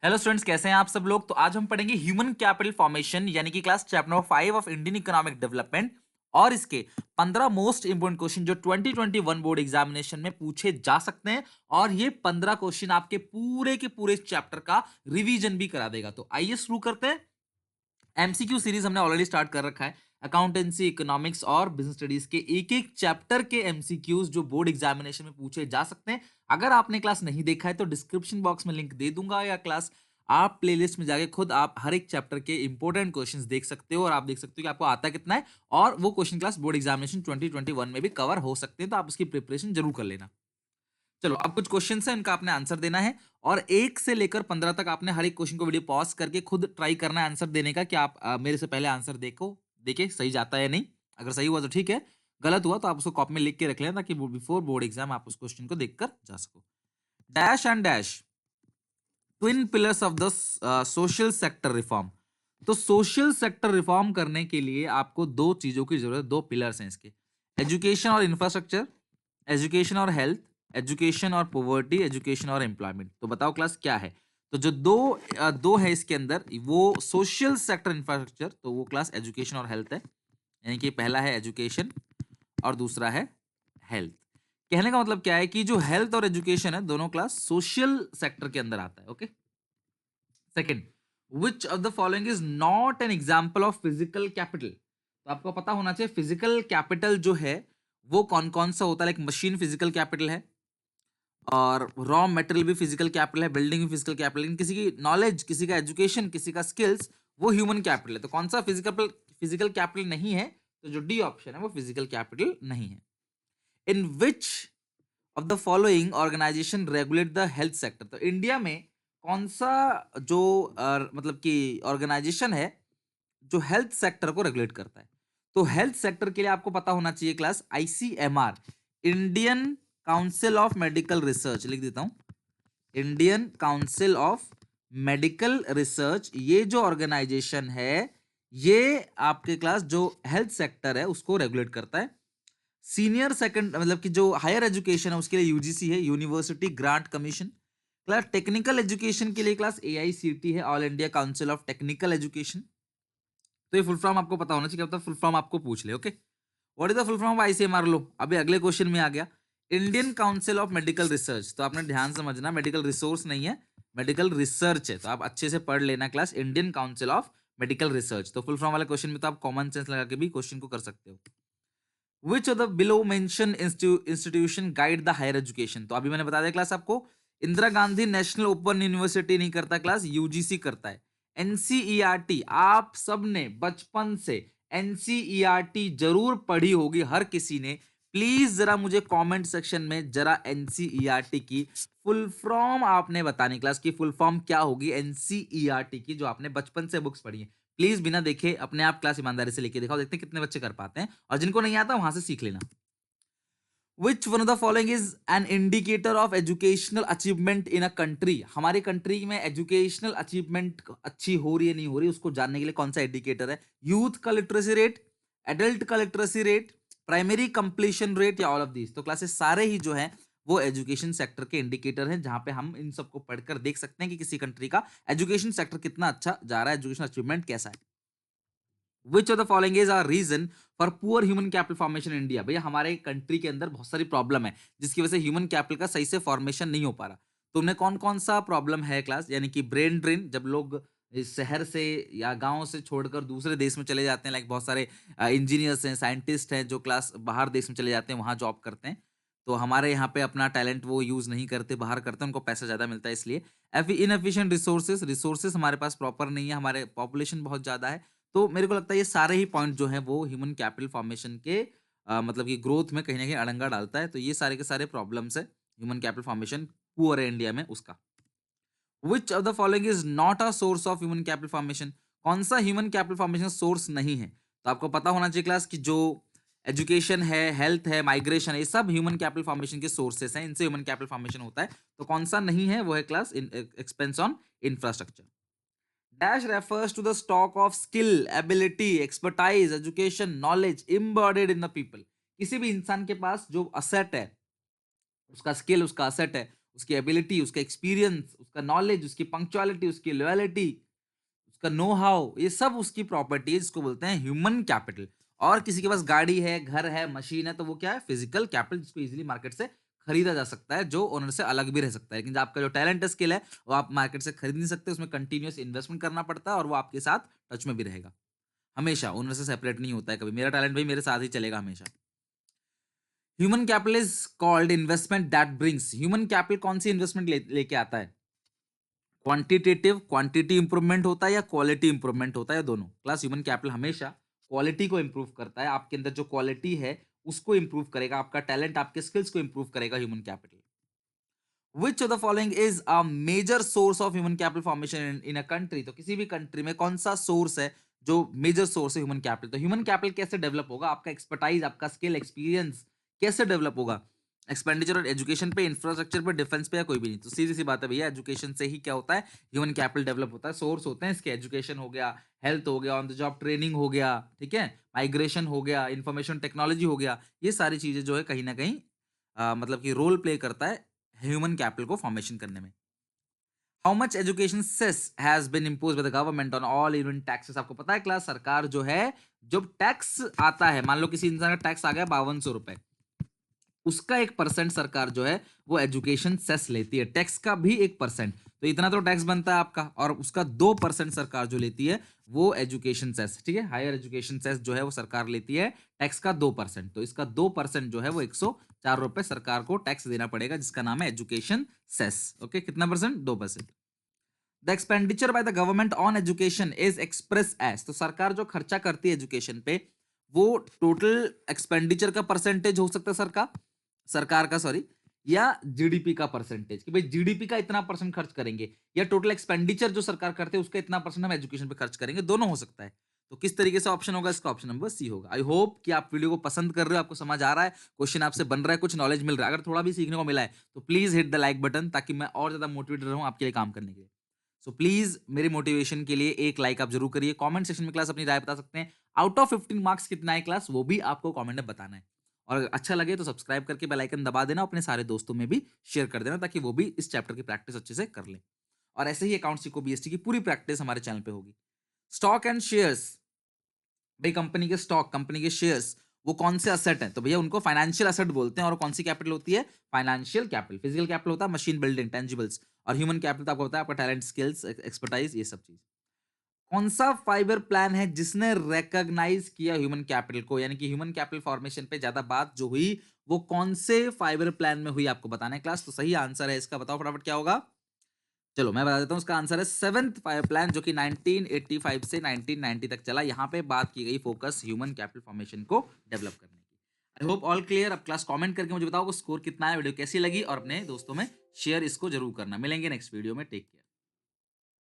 Hello students, कैसे हैं आप सब लोग। तो आज हम पढ़ेंगे ह्यूमन कैपिटल फॉर्मेशन यानी कि class chapter number 5 of Indian economic development और इसके 15 मोस्ट इंपोर्टेंट क्वेश्चन जो 2021 बोर्ड एग्जामिनेशन में पूछे जा सकते हैं। और ये 15 क्वेश्चन आपके पूरे के पूरे चैप्टर का रिवीजन भी करा देगा। तो आइए शुरू करते हैं। एमसीक्यू सीरीज हमने ऑलरेडी स्टार्ट कर रखा है। अकाउंटेंसी, इकोनॉमिक्स और बिजनेस स्टडीज के एक एक चैप्टर के एमसीक्यूज जो बोर्ड एग्जामिनेशन में पूछे जा सकते हैं। अगर आपने क्लास नहीं देखा है तो डिस्क्रिप्शन बॉक्स में लिंक दे दूंगा, या क्लास आप प्लेलिस्ट में जाके खुद आप हर एक चैप्टर के इंपॉर्टेंट क्वेश्चंस देख सकते हो और आप देख सकते हो कि आपको आता कितना है। और वो क्वेश्चन क्लास बोर्ड एग्जामिनेशन 2021 में भी कवर हो सकते हैं, तो आप उसकी प्रिपरेशन जरूर कर लेना। चलो, अब कुछ क्वेश्चन है, इनका आपने आंसर देना है। और 1 से लेकर 15 तक आपने हर एक क्वेश्चन को वीडियो पॉज करके खुद ट्राई करना है आंसर देने का, कि आप मेरे से पहले आंसर देखे सही जाता है या नहीं। अगर सही हुआ तो ठीक है, गलत हुआ तो आप उसको कॉपी में लिख के रख लेना, ताकि बिफोर बोर्ड एग्जाम आप उस क्वेश्चन को देखकर जा सको। Dash and dash twin pillars of the social sector reform. तो सोशल सेक्टर रिफॉर्म करने के लिए आपको दो चीजों की जरूरत है, दो पिलर्स हैं इसके। एजुकेशन और इंफ्रास्ट्रक्चर, एजुकेशन और हेल्थ, एजुकेशन और पॉवर्टी, एजुकेशन और एम्प्लॉयमेंट। तो बताओ क्लास क्या है। तो जो दो है इसके अंदर, वो सोशल सेक्टर इंफ्रास्ट्रक्चर, तो वो क्लास एजुकेशन और हेल्थ है। यानी कि पहला है एजुकेशन और दूसरा है हेल्थ। कहने का मतलब क्या है कि जो हेल्थ और एजुकेशन है दोनों क्लास सोशल सेक्टर के अंदर आता है। Okay. Second, which of the following is not an example of physical capital. तो आपको पता होना चाहिए फिजिकल कैपिटल जो है वो कौन कौन सा होता है। लाइक मशीन फिजिकल कैपिटल है, और रॉ मटेरियल भी फिजिकल कैपिटल है, बिल्डिंग भी फिजिकल कैपिटल, लेकिन किसी की नॉलेज, किसी का एजुकेशन, किसी का स्किल्स, वो ह्यूमन कैपिटल है। तो कौन सा फिजिकल फिजिकल कैपिटल नहीं है, तो जो डी ऑप्शन है वो फिजिकल कैपिटल नहीं है। In which of the following organisation regulate the health sector. तो इंडिया में कौन सा जो मतलब कि ऑर्गेनाइजेशन है जो हेल्थ सेक्टर को रेगुलेट करता है। तो हेल्थ सेक्टर के लिए आपको पता होना चाहिए class ICMR, Indian Council of Medical research. लिख देता हूं, Indian Council of Medical research. ये जो ऑर्गेनाइजेशन है, ये आपके क्लास जो हेल्थ सेक्टर है उसको रेगुलेट करता है। सीनियर सेकंड मतलब कि जो हायर एजुकेशन है उसके लिए यूजीसी है, university grant commission. Class technical education के लिए क्लास एआईसीटी है, all India council of technical education. तो ये फुल फॉर्म आपको पता होना चाहिए, क्या पता फुल फॉर्म आपको पूछ ले। Okay, what is the full form of ICMR. लो, अभी अगले क्वेश्चन में आ गया, Indian Council of Medical Research. तो आपने ध्यान समझना, मेडिकल रिसोर्स नहीं है, मेडिकल रिसर्च है। तो आप अच्छे से पढ़ लेना class, Indian Council of Medical Research. तो फुल फॉर्म वाले क्वेश्चन में तो आप कॉमन सेंस लगा के भी क्वेश्चन को कर सकते हो। Which of the below mention institution guide the higher education. तो अभी मैंने बता दिया क्लास आपको, Indira Gandhi national open university नहीं करता क्लास, यूजीसी करता है। एनसीईआरटी, आप सबने बचपन से एनसीईआरटी जरूर पढ़ी होगी, हर किसी ने। प्लीज जरा मुझे कमेंट सेक्शन में जरा एनसीईआरटी की फुल फॉर्म आपने बतानी क्लास की, फुल फॉर्म क्या होगी एनसीईआरटी की, जो आपने बचपन से बुक्स पढ़ी है। प्लीज बिना देखे अपने आप क्लास ईमानदारी से लेके दिखाओ, देखते हैं कितने बच्चे कर पाते हैं, और जिनको नहीं आता वहां से सीख लेना। Which one of the following is an indicator of educational achievement in a country. हमारे कंट्री में एजुकेशनल अचीवमेंट अच्छी हो रही है नहीं हो रही, उसको जानने के लिए कौन सा इंडिकेटर है। यूथ का लिटरेसी रेट, एडल्ट का literacy rate, primary completion rate, या ऑल ऑफ दीज। तो क्लासेस सारे ही जो है वो एजुकेशन सेक्टर के इंडिकेटर हैं, जहां पे हम इन सबको पढ़कर देख सकते हैं कि किसी कंट्री का एजुकेशन सेक्टर कितना अच्छा जा रहा है, एजुकेशन अचीवमेंट कैसा है। Which of the following is are reason for poor human capital formation in India. भैया हमारे कंट्री के अंदर बहुत सारी प्रॉब्लम है, जिसकी वजह से ह्यूमन कैपिटल का सही से फॉर्मेशन नहीं हो पा रहा। तो उन्हें कौन कौन सा प्रॉब्लम है क्लास, यानी कि ब्रेन ड्रेन, जब लोग इस शहर से या गांव से छोड़कर दूसरे देश में चले जाते हैं। लाइक बहुत सारे इंजीनियर्स हैं, साइंटिस्ट हैं जो क्लास बाहर देश में चले जाते हैं, वहां जॉब करते हैं। तो हमारे यहाँ पे अपना टैलेंट वो यूज नहीं करते, बाहर करते हैं, उनको पैसा ज्यादा मिलता है इसलिए। इनएफिशिएंट रिसोर्सेज, रिसोर्सेज हमारे पास प्रॉपर नहीं है, हमारे पॉपुलेशन बहुत ज्यादा है। तो मेरे को लगता है ये सारे ही पॉइंट जो हैं वो ह्यूमन कैपिटल फॉर्मेशन के मतलब कि ग्रोथ में कहीं ना कहीं अड़ंगा डालता है। तो ये सारे के सारे प्रॉब्लम्स है, ह्यूमन कैपिटल फॉर्मेशन पुअर है इंडिया में उसका। विच of the following is not a source of human capital formation. कौन सा ह्यूमन कैपिटल फॉर्मेशन सोर्स नहीं है। तो आपको पता होना चाहिए क्लास कि जो एजुकेशन है, हेल्थ है, माइग्रेशन है, ये सब ह्यूमन कैपिटल फॉर्मेशन के सोर्सेस हैं, इनसे ह्यूमन कैपिटल फॉर्मेशन होता है। तो कौन सा नहीं है, वो है class expense on infrastructure. Dash refers to the stock of skill, ability, expertise, education, knowledge embodied in the people। किसी भी इंसान के पास जो असेट है, उसका स्किल, उसका असेट है, उसकी एबिलिटी, उसका एक्सपीरियंस, उसका नॉलेज, उसकी पंक्चुअलिटी, उसकी लॉयल्टी, उसका नो हाउ, ये सब उसकी प्रॉपर्टी है जिसको बोलते हैं ह्यूमन कैपिटल। और किसी के पास गाड़ी है, घर है, मशीन है, तो वो क्या है? फिजिकल कैपिटल, जिसको इजीली मार्केट से खरीदा जा सकता है, जो ओनर से अलग भी रह सकता है। लेकिन जो आपका जो टैलेंट है, स्किल है, वो आप मार्केट से खरीद नहीं सकते, उसमें कंटिन्यूअस इन्वेस्टमेंट करना पड़ता है और वो आपके साथ टच में भी रहेगा हमेशा, ओनर से सेपरेट नहीं होता है कभी। मेरा टैलेंट भाई मेरे साथ ही चलेगा हमेशा। Human capital is called investment that brings. Human capital कौन सी इन्वेस्टमेंट लेके आता है? क्वांटिटेटिव, क्वांटिटी इंप्रूवमेंट होता है या क्वालिटी इंप्रूवमेंट होता है, या दोनों? क्लास ह्यूमन कैपिटल हमेशा क्वालिटी को इंप्रूव करता है, आपके अंदर जो क्वालिटी है उसको इंप्रूव करेगा, आपका टैलेंट, आपके स्किल्स को इंप्रूव करेगा human capital. Which of the following is a major source of human capital formation in a country? तो किसी भी कंट्री में कौन सा सोर्स है जो मेजर सोर्स है ह्यूमन कैपिटल? तो ह्यूमन कैपिटल कैसे डेवलप होगा? आपका एक्सपर्टाइज, आपका स्किल, एक्सपीरियंस कैसे डेवलप होगा? एक्सपेंडिचर और एजुकेशन पे, इंफ्रास्ट्रक्चर पे, डिफेंस पे, या कोई भी नहीं? तो सीधी सी बात है भैया, एजुकेशन से ही क्या होता है? ह्यूमन कैपिटल डेवलप होता है। सोर्स होते हैं इसके, एजुकेशन हो गया, हेल्थ हो गया, ऑन द जॉब ट्रेनिंग हो गया, ठीक है, माइग्रेशन हो गया, इंफॉर्मेशन टेक्नोलॉजी हो गया, ये सारी चीजें जो है कहीं ना कहीं मतलब कि रोल प्ले करता है ह्यूमन कैपिटल को फॉर्मेशन करने में। How much education cess has been impose by the government on all union taxes? आपको पता है क्लास, सरकार जो है, जब टैक्स आता है, मान लो किसी इंसान का टैक्स आ गया 5200 रुपए, उसका 1% सरकार जो है वो एजुकेशन सेस लेती है, टैक्स का भी 1%। तो इतना तो टैक्स बनता है आपका, और उसका 2% सरकार जो लेती है वो एजुकेशन सेस, ठीक है, हायर एजुकेशन सेस जो है वो सरकार लेती है टैक्स का 2%। तो इसका 2% जो है वो 104 रुपए सरकार को टैक्स देना पड़ेगा, जिसका नाम है एजुकेशन सेस। ओके, कितना percent? 2%। The expenditure by the government on education is express as. तो सरकार जो खर्चा करती है एजुकेशन पे, वो टोटल एक्सपेंडिचर का परसेंटेज हो सकता है सरकार का, सॉरी, या जीडीपी का परसेंटेज, कि भाई जीडीपी का इतना परसेंट खर्च करेंगे, या टोटल एक्सपेंडिचर जो सरकार करते हैं उसका इतना परसेंट हम एजुकेशन पे खर्च करेंगे, दोनों हो सकता है। तो किस तरीके से ऑप्शन होगा? इसका ऑप्शन नंबर सी होगा। आई होप कि आप वीडियो को पसंद कर रहे हो, आपको समझ आ रहा है, क्वेश्चन आपसे बन रहा है, कुछ नॉलेज मिल रहा है। अगर थोड़ा भी सीखने को मिला है तो please hit the like button, ताकि मैं और ज्यादा मोटिवेटेड रहूं आपके लिए काम करने के लिए। सो प्लीज मेरे मोटिवेशन के लिए एक लाइक आप जरूर करिए। कमेंट सेक्शन में क्लास अपनी राय बता सकते हैं, आउट ऑफ 15 मार्क्स कितना है क्लास, वो भी आपको कमेंट में बताना है। और अगर अच्छा लगे तो सब्सक्राइब करके बेल आइकन दबा देना, अपने सारे दोस्तों में भी शेयर कर देना, ताकि वो भी इस चैप्टर की प्रैक्टिस अच्छे से कर ले। और ऐसे ही अकाउंट सीखो बीएसटी की पूरी प्रैक्टिस हमारे चैनल पे होगी। स्टॉक एंड शेयर्स, भाई कंपनी के स्टॉक, कंपनी के शेयर्स, वो कौन से असेट हैं? तो भैया उनको फाइनेंशियल असेट बोलते हैं। और कौन सी कैपिटल होती है? Financial capital. फिजिकल कैपिटल होता है मशीन बिल्डिंग, टेंजिबल्स। और ह्यूमन कैपिटल तो आपको पता है, आपका टैलेंट, स्किल्स, एक्सपर्टाइज, ये सब चीज। कौन सा फाइबर प्लान है जिसने रिकॉग्नाइज किया ह्यूमन कैपिटल को? यानी कि ह्यूमन कैपिटल फॉर्मेशन पे ज्यादा बात जो हुई, वो कौन से फाइबर प्लान में हुई, आपको बताना है क्लास। तो सही आंसर है इसका, बताओ फटाफट क्या होगा। चलो मैं बता देता हूँ, इसका आंसर है सेवेंथ फाइव प्लान, जो कि 1985 से 1990 तक चला। यहाँ पे बात की गई फोकस ह्यूमन कैपिटल फॉर्मेशन को डेवलप करने की। I hope all clear. अब क्लास कमेंट करके मुझे बताओ स्कोर कितना है, वीडियो कैसी लगी, और अपने दोस्तों में शेयर इसको जरूर करना। मिलेंगे नेक्स्ट वीडियो में, टेक केयर।